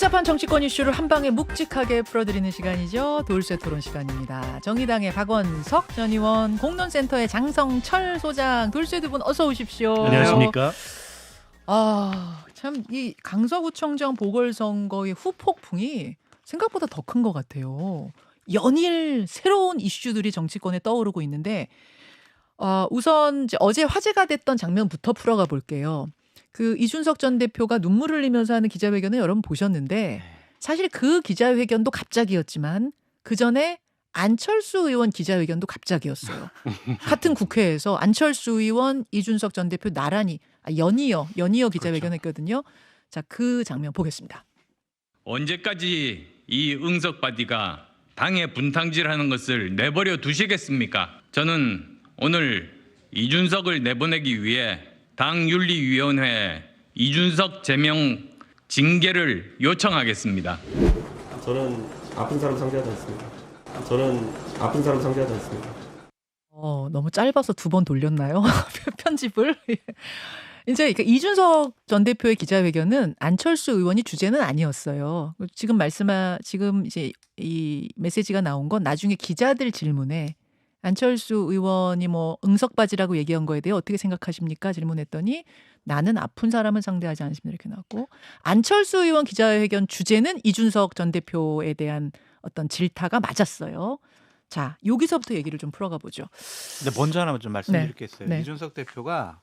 복잡한 정치권 이슈를 한 방에 묵직하게 풀어드리는 시간이죠. 돌쇠 토론 시간입니다. 정의당의 박원석 전 의원, 공론센터의 장성철 소장, 돌쇠 두 분 어서 오십시오. 안녕하십니까? 참 이 강서구청장 보궐선거의 후폭풍이 생각보다 더 큰 것 같아요. 연일 새로운 이슈들이 정치권에 떠오르고 있는데 우선 이제 어제 화제가 됐던 장면부터 풀어가 볼게요. 그 이준석 전 대표가 눈물 흘리면서 하는 기자회견을 여러분 보셨는데 사실 그 기자회견도 갑자기였지만 그 전에 안철수 의원 기자회견도 갑자기였어요. 같은 국회에서 안철수 의원, 이준석 전 대표 나란히 연이어 기자회견했거든요. 자, 그 장면 보겠습니다. 언제까지 이 응석바디가 당의 분탕질하는 것을 내버려 두시겠습니까? 저는 오늘 이준석을 내보내기 위해 당윤리위원회에 이준석 제명 징계를 요청하겠습니다. 저는 아픈 사람 상대하지 않습니다. 너무 짧아서 두 번 돌렸나요? 편집을? 이제 이준석 전 대표의 기자회견은 안철수 의원이 주제는 아니었어요. 지금 이제 이 메시지가 나온 건 나중에 기자들 질문에 안철수 의원이 뭐 응석바지라고 얘기한 거에 대해 어떻게 생각하십니까? 질문했더니 나는 아픈 사람은 상대하지 않습니다. 이렇게 나왔고, 안철수 의원 기자회견 주제는 이준석 전 대표에 대한 어떤 질타가 맞았어요. 자, 여기서부터 얘기를 좀 풀어가 보죠. 근데 먼저 하나만 좀 말씀드리겠어요. 네. 이준석 대표가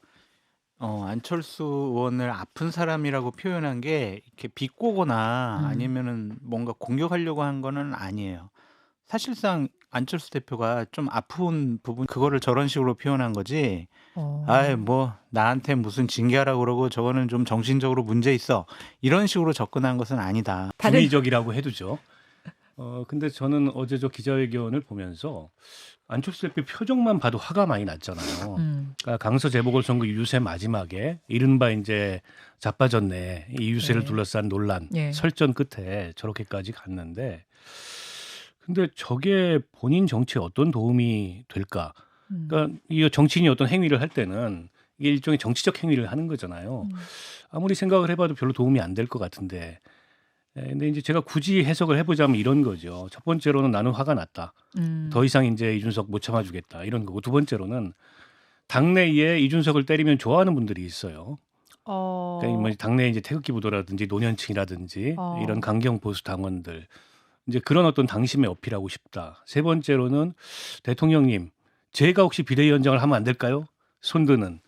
안철수 의원을 아픈 사람이라고 표현한 게 이렇게 비꼬거나 아니면은 뭔가 공격하려고 한 거는 아니에요. 사실상 안철수 대표가 좀 아픈 부분 그거를 저런 식으로 표현한 거지. 뭐 나한테 무슨 징계하라고 그러고 저거는 좀 정신적으로 문제 있어. 이런 식으로 접근한 것은 아니다. 중의적이라고 해두죠. 근데 저는 어제 저 기자회견을 보면서 안철수 대표 표정만 봐도 화가 많이 났잖아요. 그러니까 강서 재보궐선거 유세 마지막에 이른바 이제 자빠졌네. 이 유세를 네. 둘러싼 논란, 예. 설전 끝에 저렇게까지 갔는데 근데 저게 본인 정치에 어떤 도움이 될까? 그러니까 이 정치인이 어떤 행위를 할 때는 이게 일종의 정치적 행위를 하는 거잖아요. 아무리 생각을 해봐도 별로 도움이 안 될 것 같은데. 근데 이제 제가 굳이 해석을 해보자면 이런 거죠. 첫 번째로는 나는 화가 났다. 더 이상 이제 이준석 못 참아주겠다. 이런 거고 두 번째로는 당내에 이준석을 때리면 좋아하는 분들이 있어요. 그러니까 뭐 당내에 이제 태극기 부도라든지 노년층이라든지 이런 강경 보수 당원들. 이제 그런 어떤 당심에 어필하고 싶다. 세 번째로는 대통령님, 제가 혹시 비대위원장을 하면 안 될까요? 손드는.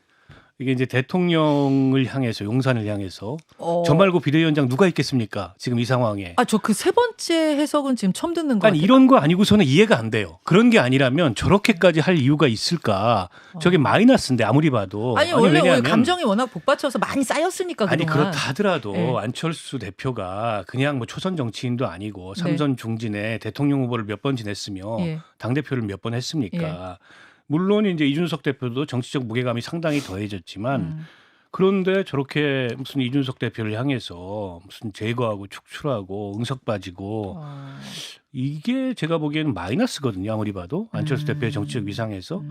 이게 이제 대통령을 향해서 용산을 향해서 저 말고 비대위원장 누가 있겠습니까? 지금 이 상황에. 저 그 세 번째 해석은 지금 처음 듣는 거 아니 같아요. 이런 거 아니고서는 이해가 안 돼요. 그런 게 아니라면 저렇게까지 할 이유가 있을까? 저게 마이너스인데 아무리 봐도. 아니 원래 왜냐하면 감정이 워낙 복받쳐서 많이 쌓였으니까 아니 그동안. 그렇다 하더라도 네. 안철수 대표가 그냥 뭐 초선 정치인도 아니고 삼선 중진에 대통령 후보를 몇 번 지냈으며 예. 당대표를 몇 번 했습니까? 물론 이제 이준석 대표도 정치적 무게감이 상당히 더해졌지만 그런데 저렇게 무슨 이준석 대표를 향해서 무슨 제거하고 축출하고 응석빠지고 이게 제가 보기에는 마이너스거든요. 아무리 봐도 안철수 대표의 정치적 위상에서.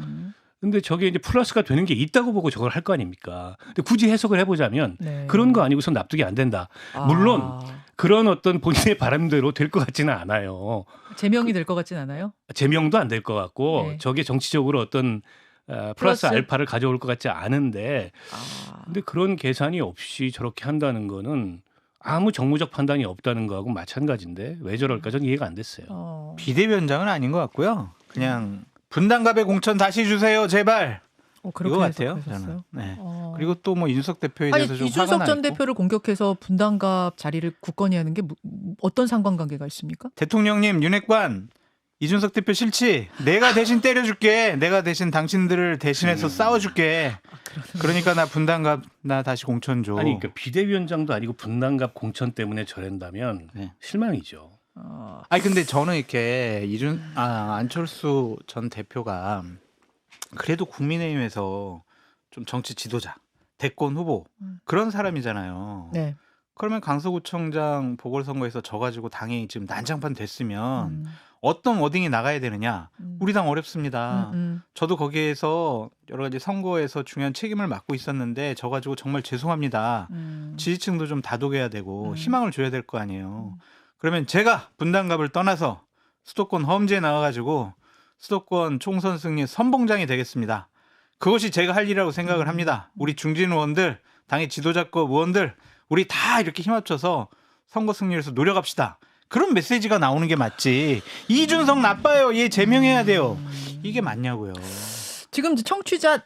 근데 저게 이제 플러스가 되는 게 있다고 보고 저걸 할 거 아닙니까? 근데 굳이 해석을 해보자면 네. 그런 거 아니고선 납득이 안 된다. 물론 그런 어떤 본인의 바람대로 될 것 같지는 않아요. 제명이 될 것 같진 않아요? 제명도 안 될 것 같고 네. 저게 정치적으로 어떤 플러스 플러스? 알파를 가져올 것 같지 않은데 근데 그런 계산이 없이 저렇게 한다는 거는 아무 정무적 판단이 없다는 거하고 마찬가지인데 왜 저럴까 저는 이해가 안 됐어요. 비대위원장은 아닌 것 같고요. 그냥 분당갑의 공천 다시 주세요, 제발. 그렇게 이거 같아요. 해석하셨어요? 저는. 네. 그리고 또 뭐 이준석 대표에 아니 대해서 좀 화가 이준석 나 전 있고. 대표를 공격해서 분당갑 자리를 굳건히 하는 게 어떤 상관관계가 있습니까? 대통령님, 윤핵관 이준석 대표 싫지? 내가 대신 때려줄게. 내가 대신 당신들을 대신해서 싸워줄게. 그러니까 나 분당갑 나 다시 공천 줘. 아니 그러니까 비대위원장도 아니고 분당갑 공천 때문에 저런다면 네. 실망이죠. 아니 근데 저는 이렇게 안철수 전 대표가 그래도 국민의힘에서 좀 정치 지도자, 대권 후보 그런 사람이잖아요. 네. 그러면 강서구청장 보궐선거에서 져가지고 당이 지금 난장판 됐으면 어떤 워딩이 나가야 되느냐. 우리 당 어렵습니다. 저도 거기에서 여러 가지 선거에서 중요한 책임을 맡고 있었는데 저 가지고 정말 죄송합니다. 지지층도 좀 다독여야 되고 희망을 줘야 될 거 아니에요. 그러면 제가 분당갑을 떠나서 수도권 험지에 나와가지고 수도권 총선 승리 선봉장이 되겠습니다. 그것이 제가 할 일이라고 생각을 합니다. 우리 중진 의원들, 당의 지도자급 의원들 우리 다 이렇게 힘합쳐서 선거 승리를 위해서 노력합시다. 그런 메시지가 나오는 게 맞지. 이준석 나빠요. 얘 제명해야 돼요. 이게 맞냐고요. 지금 이제 청취자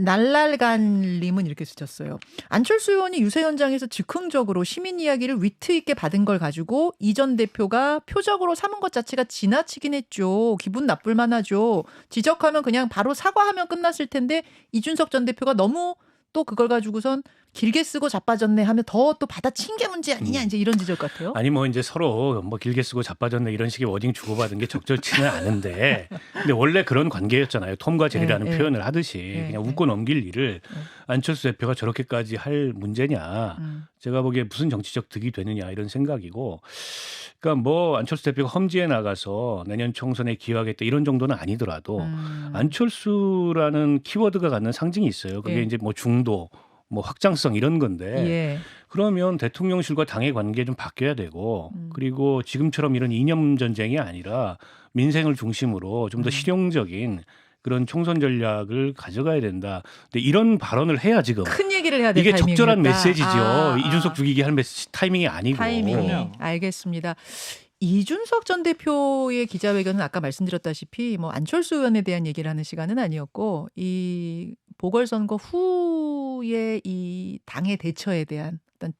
날랄간님은 이렇게 쓰셨어요. 안철수 의원이 유세 현장에서 즉흥적으로 시민 이야기를 위트 있게 받은 걸 가지고 이 전 대표가 표적으로 삼은 것 자체가 지나치긴 했죠. 기분 나쁠 만하죠. 지적하면 그냥 바로 사과하면 끝났을 텐데 이준석 전 대표가 너무 또 그걸 가지고선 길게 쓰고 자빠졌네 하면 더 또 받아친 게 문제 아니냐 이제 이런 지적 같아요. 아니 뭐 이제 서로 뭐 길게 쓰고 자빠졌네 이런 식의 워딩 주고받은 게 적절치는 않은데 근데 원래 그런 관계였잖아요. 톰과 제리라는 표현을 하듯이 그냥 웃고 넘길 일을 안철수 대표가 저렇게까지 할 문제냐. 제가 보기에 무슨 정치적 득이 되느냐 이런 생각이고 그러니까 뭐 안철수 대표가 험지에 나가서 내년 총선에 기여하겠다 이런 정도는 아니더라도 안철수라는 키워드가 갖는 상징이 있어요. 그게 이제 뭐 중도 뭐 확장성 이런 건데 그러면 대통령실과 당의 관계 좀 바뀌어야 되고 그리고 지금처럼 이런 이념 전쟁이 아니라 민생을 중심으로 좀 더 실용적인 그런 총선 전략을 가져가야 된다. 근데 이런 발언을 해야 지금 큰 얘기를 해야 될 이게 타이밍이었다. 적절한 메시지죠. 이준석 죽이기 할 타이밍이 아니고. 타이밍이 알겠습니다. 이준석 전 대표의 기자회견은 아까 말씀드렸다시피 뭐 안철수 의원에 대한 얘기를 하는 시간은 아니었고 이 보궐선거 후에 이 당의 대처에 대한 어떤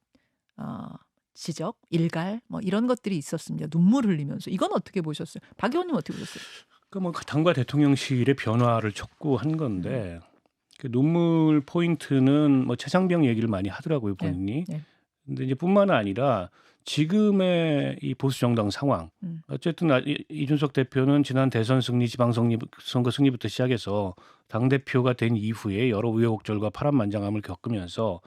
지적, 일갈 뭐 이런 것들이 있었습니다. 눈물 흘리면서 이건 어떻게 보셨어요? 박 의원님 어떻게 보셨어요? 그러니까 뭐 당과 대통령실의 변화를 촉구한 건데 그 눈물 포인트는 뭐 최상병 얘기를 많이 하더라고요 본인이. 근데 이제 뿐만 아니라 지금의 이 보수 정당 상황. 어쨌든 이준석 대표는 지난 대선 승리, 지방선거 승리부터 시작해서 당 대표가 된 이후에 여러 우여곡절과 파란만장함을 겪으면서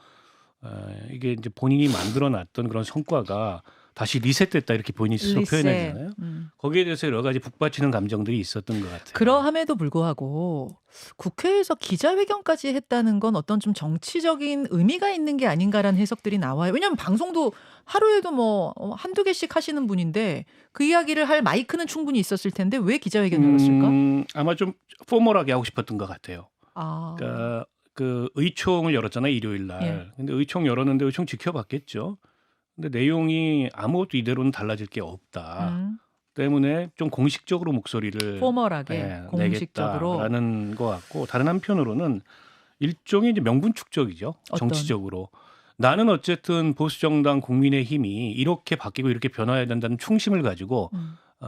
이게 이제 본인이 만들어놨던 그런 성과가 다시 리셋됐다 이렇게 본인이 스스로 표현하잖아요. 거기에 대해서 여러 가지 북받치는 감정들이 있었던 것 같아요. 그러함에도 불구하고 국회에서 기자회견까지 했다는 건 어떤 좀 정치적인 의미가 있는 게 아닌가라는 해석들이 나와요. 왜냐하면 방송도 하루에도 뭐 한두 개씩 하시는 분인데 그 이야기를 할 마이크는 충분히 있었을 텐데 왜 기자회견을 열었을까? 아마 좀 포멀하게 하고 싶었던 것 같아요. 아. 그러니까 그 의총을 열었잖아요 일요일 날. 근데 의총 열었는데 의총 지켜봤겠죠. 근데 내용이 아무것도 이대로는 달라질 게 없다. 때문에 좀 공식적으로 목소리를 포멀하게 공식적으로 내겠다라는 것 같고 다른 한편으로는 일종의 이제 명분 축적이죠. 정치적으로. 나는 어쨌든 보수정당 국민의힘이 이렇게 바뀌고 이렇게 변화해야 된다는 충심을 가지고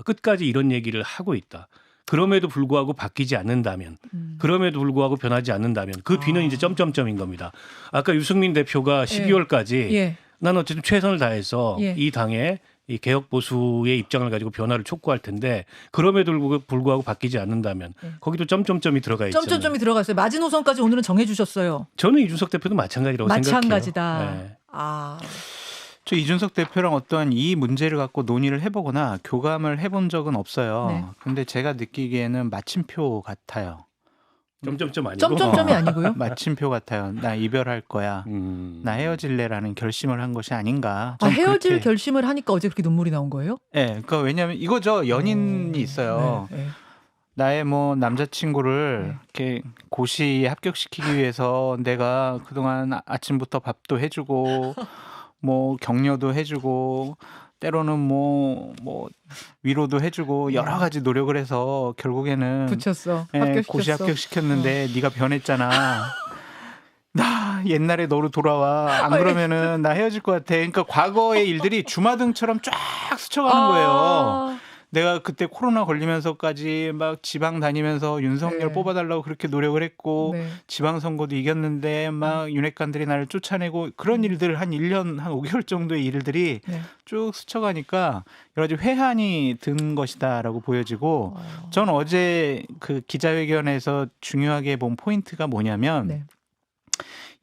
끝까지 이런 얘기를 하고 있다. 그럼에도 불구하고 바뀌지 않는다면 그럼에도 불구하고 변하지 않는다면 그 뒤는 이제 점점점인 겁니다. 아까 유승민 대표가 12월까지 난 어쨌든 최선을 다해서 이 당의 이 개혁 보수의 입장을 가지고 변화를 촉구할 텐데 그럼에도 불구하고 바뀌지 않는다면 거기도 점점점이 들어가 있죠. 점점점이 들어갔어요. 마지노선까지 오늘은 정해 주셨어요. 저는 이준석 대표도 마찬가지라고 생각해요. 마찬가지다. 네. 저 이준석 대표랑 어떠한 이 문제를 갖고 논의를 해보거나 교감을 해본 적은 없어요. 근데 제가 느끼기에는 마침표 같아요. 점점점 아니고 점점점이 아니고요. 마침표 같아요. 나 이별할 거야. 나 헤어질래라는 결심을 한 것이 아닌가. 헤어질 그렇게... 결심을 하니까 어제 그렇게 눈물이 나온 거예요? 네, 그러니까 왜냐하면 이거죠. 연인이 있어요. 나의 뭐 남자친구를 이렇게 고시에 합격시키기 위해서 내가 그동안 아침부터 밥도 해주고 뭐 격려도 해주고 때로는 뭐 위로도 해주고 여러 가지 노력을 해서 결국에는 붙였어. 고시 합격시켰는데 네가 변했잖아. 나 옛날에 너로 돌아와. 안 그러면은 나 헤어질 것 같아. 그러니까 과거의 일들이 주마등처럼 쫙 스쳐가는 거예요. 내가 그때 코로나 걸리면서까지 막 지방 다니면서 윤석열 뽑아달라고 그렇게 노력을 했고 지방선거도 이겼는데 막 윤핵관들이 나를 쫓아내고 그런 일들 한 1년 한 5개월 정도의 일들이 쭉 스쳐가니까 여러 가지 회한이 든 것이다라고 보여지고 전 어제 그 기자회견에서 중요하게 본 포인트가 뭐냐면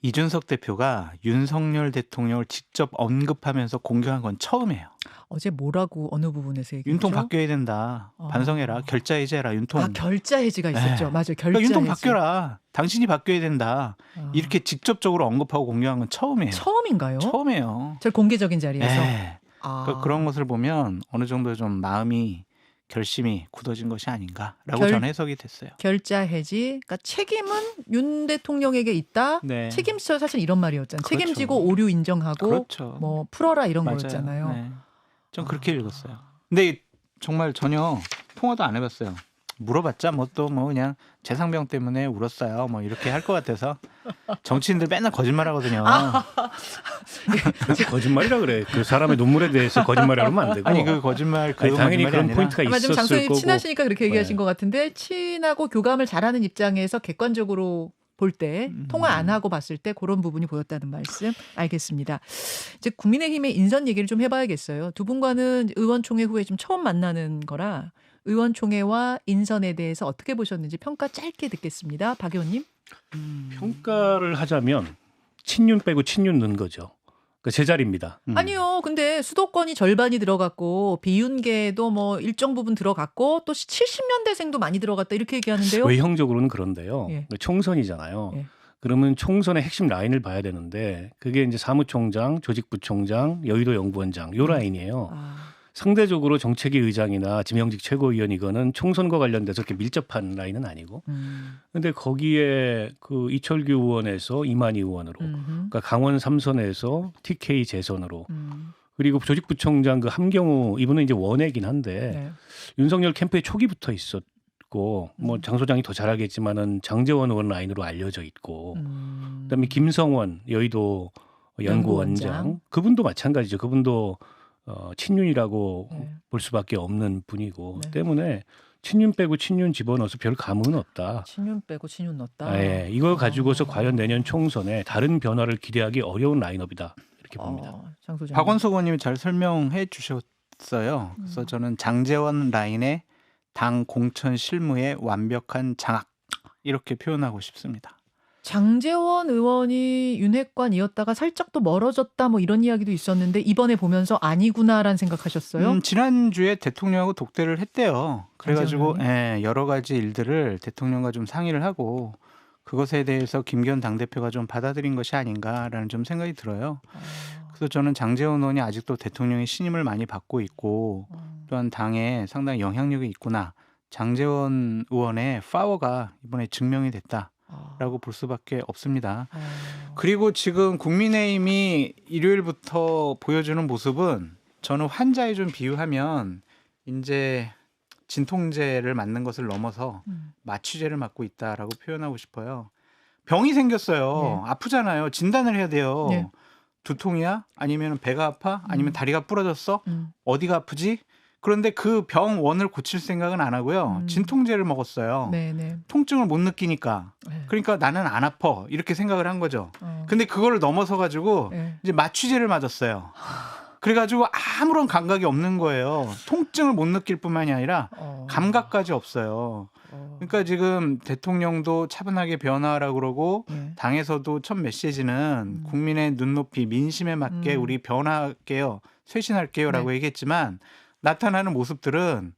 이준석 대표가 윤석열 대통령을 직접 언급하면서 공격한 건 처음이에요. 어제 뭐라고 어느 부분에서 얘기했죠? 윤통 바뀌어야 된다. 어. 반성해라. 결자 해제해라. 윤통. 아, 결자 해지가 있었죠. 네. 맞아요. 결자 그러니까 윤통 해지. 바뀌어라. 당신이 바뀌어야 된다. 아. 이렇게 직접적으로 언급하고 공개한 건 처음이에요. 처음인가요? 처음이에요. 저 공개적인 자리에서. 네. 아. 그러니까 그런 것을 보면 어느 정도 좀 마음이 결심이 굳어진 것이 아닌가라고 저는 해석이 됐어요. 결자 해지. 그러니까 책임은 윤 대통령에게 있다. 네. 책임져 사실 이런 말이었잖아요. 그렇죠. 책임지고 오류 인정하고 그렇죠. 뭐 풀어라 이런 맞아요. 거였잖아요. 네. 전 그렇게 읽었어요. 근데 정말 전혀 통화도 안 해봤어요. 물어봤자 뭐 또 뭐 그냥 재상병 때문에 울었어요. 뭐 이렇게 할 것 같아서 정치인들 맨날 거짓말하거든요. 거짓말이라 그래. 그 사람의 눈물에 대해서 거짓말하면 안 되고. 아니 그 거짓말 그 아니, 당연히 거짓말이 그런 아니라 포인트가 아마 좀 있었을 장소님 거고. 친하시니까 그렇게 얘기하신 네. 것 같은데 친하고 교감을 잘하는 입장에서 객관적으로 볼 때 통화 안 하고 봤을 때 그런 부분이 보였다는 말씀 알겠습니다. 이제 국민의힘의 인선 얘기를 좀 해봐야겠어요. 두 분과는 의원총회 후에 좀 처음 만나는 거라 의원총회와 인선에 대해서 어떻게 보셨는지 평가 짧게 듣겠습니다. 박 의원님. 평가를 하자면 친윤 빼고 친윤 넣은 거죠. 그 제자리입니다. 아니요. 근데 수도권이 절반이 들어갔고 비윤계도 뭐 일정 부분 들어갔고 또 70년대생도 많이 들어갔다 이렇게 얘기하는데요. 외형적으로는 그런데요. 예. 총선이잖아요. 예. 그러면 총선의 핵심 라인을 봐야 되는데 그게 이제 사무총장, 조직부총장, 여의도 연구원장 요 라인이에요. 아, 상대적으로 정책위 의장이나 지명직 최고위원 이거는 총선과 관련돼서 그렇게 밀접한 라인은 아니고. 근데 거기에 그 이철규 의원에서 이만희 의원으로, 그러니까 강원 3선에서 TK 재선으로, 그리고 조직부총장 그 함경우 이분은 이제 원외긴 한데 네. 윤석열 캠프의 초기부터 있었고 뭐 장 소장이 더 잘 알겠지만은 장제원 의원 라인으로 알려져 있고, 그다음에 김성원 여의도 연구원장 연구원장. 그분도 마찬가지죠. 그분도 친윤이라고 네. 볼 수밖에 없는 분이고 네. 때문에 친윤 빼고 친윤 집어넣어서 별 감흥은 없다. 친윤 빼고 친윤 넣었다. 예, 이걸 가지고서 과연 내년 총선에 다른 변화를 기대하기 어려운 라인업이다 이렇게 봅니다. 장 소장님. 박원석 의원님이 잘 설명해 주셨어요. 그래서 저는 장제원 라인의 당 공천 실무의 완벽한 장악 이렇게 표현하고 싶습니다. 장제원 의원이 윤핵관이었다가 살짝 또 멀어졌다 뭐 이런 이야기도 있었는데 이번에 보면서 아니구나라는 생각하셨어요? 지난주에 대통령하고 독대를 했대요. 그래가지고 장제원 여러 가지 일들을 대통령과 좀 상의를 하고 그것에 대해서 김기현 당대표가 좀 받아들인 것이 아닌가라는 좀 생각이 들어요. 그래서 저는 장제원 의원이 아직도 대통령의 신임을 많이 받고 있고 또한 당에 상당히 영향력이 있구나. 장제원 의원의 파워가 이번에 증명이 됐다라고 볼 수밖에 없습니다. 그리고 지금 국민의힘이 일요일부터 보여주는 모습은 저는 환자에 좀 비유하면 이제 진통제를 맞는 것을 넘어서 마취제를 맞고 있다라고 표현하고 싶어요. 병이 생겼어요. 아프잖아요. 진단을 해야 돼요. 네. 두통이야? 아니면 배가 아파? 아니면 다리가 부러졌어? 어디가 아프지? 그런데 그 병원을 고칠 생각은 안 하고요. 진통제를 먹었어요. 네네. 통증을 못 느끼니까. 네. 그러니까 나는 안 아파. 이렇게 생각을 한 거죠. 어. 근데 그거를 넘어서 가지고 네. 이제 마취제를 맞았어요. 그래가지고 아무런 감각이 없는 거예요. 통증을 못 느낄 뿐만이 아니라 감각까지 없어요. 그러니까 지금 대통령도 차분하게 변화하라고 그러고 네. 당에서도 첫 메시지는 국민의 눈높이 민심에 맞게 우리 변화할게요. 쇄신할게요라고 얘기했지만 나타나는 모습들은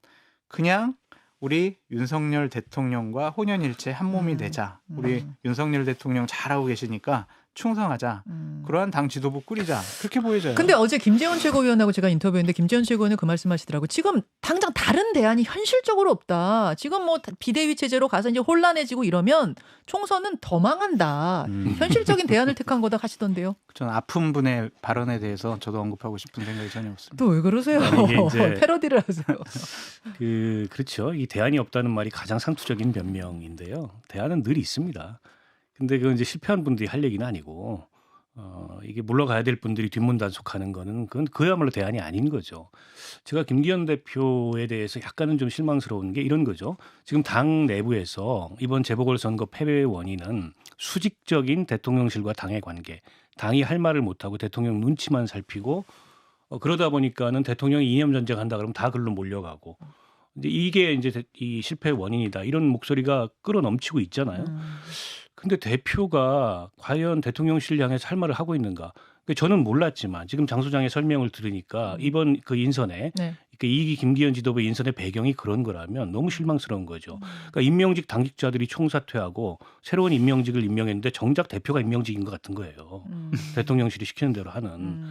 그냥 우리 윤석열 대통령과 혼연일체 한 몸이 되자. 우리 윤석열 대통령 잘하고 계시니까 충성하자. 그러한 당 지도부 꾸리자. 그렇게 보여져요. 근데 어제 김재원 최고위원하고 제가 인터뷰했는데 김재원 최고위원은 그 말씀하시더라고요. 지금 당장 다른 대안이 현실적으로 없다. 지금 뭐 비대위 체제로 가서 이제 혼란해지고 이러면 총선은 더 망한다. 현실적인 대안을 택한 거다 하시던데요. 저는 아픈 분의 발언에 대해서 저도 언급하고 싶은 생각이 전혀 없습니다. 또 왜 그러세요? 아니, 이게 이제 패러디를 하세요. 그렇죠. 이 대안이 없다는 말이 가장 상투적인 변명인데요. 대안은 늘 있습니다. 근데 그건 이제 실패한 분들이 할 얘기는 아니고 이게 물러가야 될 분들이 뒷문 단속하는 거는 그건 그야말로 대안이 아닌 거죠. 제가 김기현 대표에 대해서 약간은 좀 실망스러운 게 이런 거죠. 지금 당 내부에서 이번 재보궐선거 패배의 원인은 수직적인 대통령실과 당의 관계, 당이 할 말을 못하고 대통령 눈치만 살피고 그러다 보니까는 대통령이 이념 전쟁한다 그러면 다 글로 몰려가고 이제 이게 이제 이 실패의 원인이다 이런 목소리가 끌어넘치고 있잖아요. 근데 대표가 과연 대통령실 향해서 할 말을 하고 있는가? 저는 몰랐지만 지금 장 소장의 설명을 들으니까 이번 그 인선에 네. 그 이기 김기현 지도부 인선의 배경이 그런 거라면 너무 실망스러운 거죠. 그러니까 임명직 당직자들이 총사퇴하고 새로운 임명직을 임명했는데 정작 대표가 임명직인 것 같은 거예요. 대통령실이 시키는 대로 하는.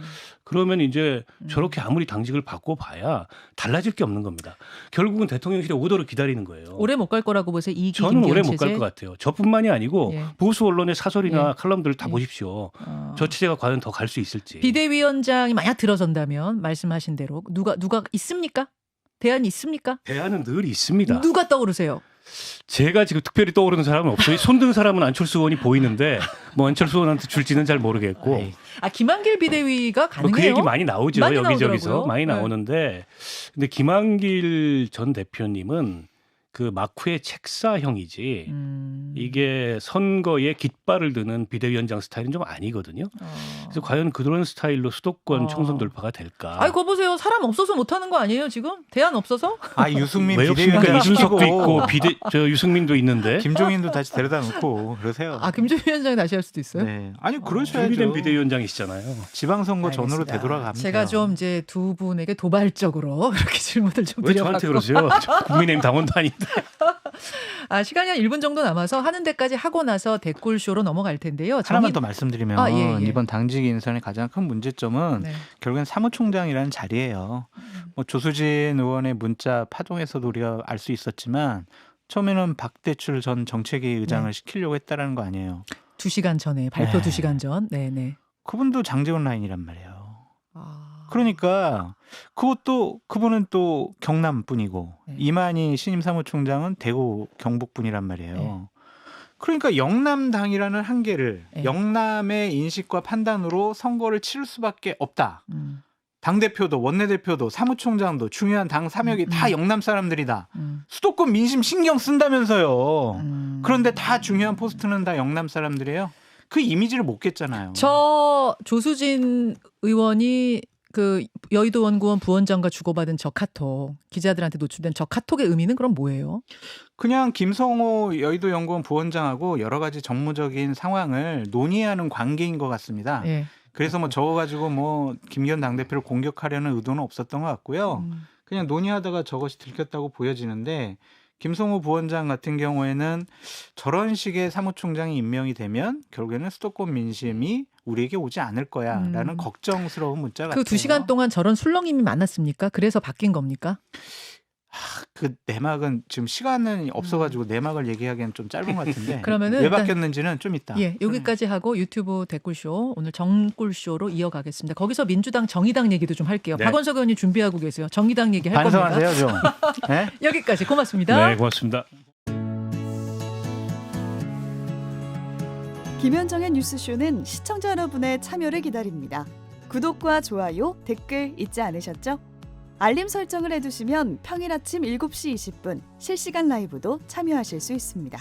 그러면 이제 저렇게 아무리 당직을 바꿔봐야 달라질 게 없는 겁니다. 결국은 대통령실의 오더를 기다리는 거예요. 오래 못 갈 거라고 보세요. 이기 저는 김기현 오래 못 갈 체제? 것 같아요. 저뿐만이 아니고 예. 보수 언론의 사설이나 예. 칼럼들을 다 예. 보십시오. 저 체제가 과연 더 갈 수 있을지. 비대위원장이 만약 들어선다면 말씀하신 대로 누가 있습니까? 대안이 있습니까? 대안은 늘 있습니다. 누가 떠오르세요? 제가 지금 특별히 떠오르는 사람은 없어요. 손든 사람은 안철수 의원이 보이는데 뭐 안철수 의원한테 줄지는 잘 모르겠고 아이, 김한길 비대위가 가능해요? 그 얘기 많이 나오죠. 많이 여기저기서 나오더라고요. 많이 네. 나오는데 근데 김한길 전 대표님은 그 마쿠의 책사형이지 이게 선거에 깃발을 드는 비대위원장 스타일은 좀 아니거든요. 그래서 과연 그런 스타일로 수도권 총선 돌파가 될까? 아이 거 보세요. 사람 없어서 못하는 거 아니에요 지금? 대안 없어서? 유승민 왜 없습니까? 비대위원장 이준석도 시키고 있고 저 유승민도 있는데 김종인도 다시 데려다 놓고 그러세요. 김종인 위원장이 다시 할 수도 있어요? 네. 아니 그러셔야죠. 준비된 비대위원장이시잖아요. 지방선거 전으로 알겠습니다. 되돌아가면 제가 돼요. 좀 이제 두 분에게 도발적으로 그렇게 질문을 좀 왜 드려봤고 저한테 그러세요? 저 국민의힘 당원도 아닌데. 시간이 한 1분 정도 남아서 하는 데까지 하고 나서 댓글쇼로 넘어갈 텐데요. 하나만 더 말씀드리면 예. 이번 당직 인선의 가장 큰 문제점은 네. 결국엔 사무총장이라는 자리예요. 뭐 조수진 의원의 문자 파동에서도 우리가 알 수 있었지만 처음에는 박대출 전 정책위 의장을 네. 시키려고 했다라는 거 아니에요. 2시간 전에 발표 네. 2시간 전. 네네. 그분도 장제원 라인이란 말이에요. 그러니까 그분은 또 경남 분이고 네. 이만희 신임 사무총장은 대구 경북 분이란 말이에요. 네. 그러니까 영남당이라는 한계를 네. 영남의 인식과 판단으로 선거를 치를 수밖에 없다. 당대표도 원내대표도 사무총장도 중요한 당 사명이 다 영남 사람들이다. 수도권 민심 신경 쓴다면서요. 그런데 다 중요한 포스트는 다 영남 사람들이에요. 그 이미지를 못 깼잖아요. 저 조수진 의원이 그 여의도 원구원 부원장과 주고받은 저 카톡, 기자들한테 노출된 저 카톡의 의미는 그럼 뭐예요? 그냥 김성호 여의도 연구원 부원장하고 여러 가지 정무적인 상황을 논의하는 관계인 것 같습니다. 예. 그래서 뭐 저거 가지고 뭐 김기현 당대표를 공격하려는 의도는 없었던 것 같고요. 그냥 논의하다가 저것이 들켰다고 보여지는데 김성호 부원장 같은 경우에는 저런 식의 사무총장이 임명이 되면 결국에는 수도권 민심이 우리에게 오지 않을 거야라는 걱정스러운 문자 같아요. 그 2시간 동안 저런 술렁임이 많았습니까? 그래서 바뀐 겁니까? 그 내막은 지금 시간은 없어가지고 내막을 얘기하기엔 좀 짧은 것 같은데 그러면은 왜 일단- 바뀌었는지는 좀 이따. 예, 여기까지 하고 유튜브 댓글쇼 오늘 정꿀쇼로 이어가겠습니다. 거기서 민주당 정의당 얘기도 좀 할게요. 네. 박원석 의원이 준비하고 계세요. 정의당 얘기 할 겁니다. 반성하세요 좀. 네? 여기까지 고맙습니다. 네, 고맙습니다. 김현정의 뉴스쇼는 시청자 여러분의 참여를 기다립니다. 구독과 좋아요, 댓글 잊지 않으셨죠? 알림 설정을 해두시면 평일 아침 7시 20분 실시간 라이브도 참여하실 수 있습니다.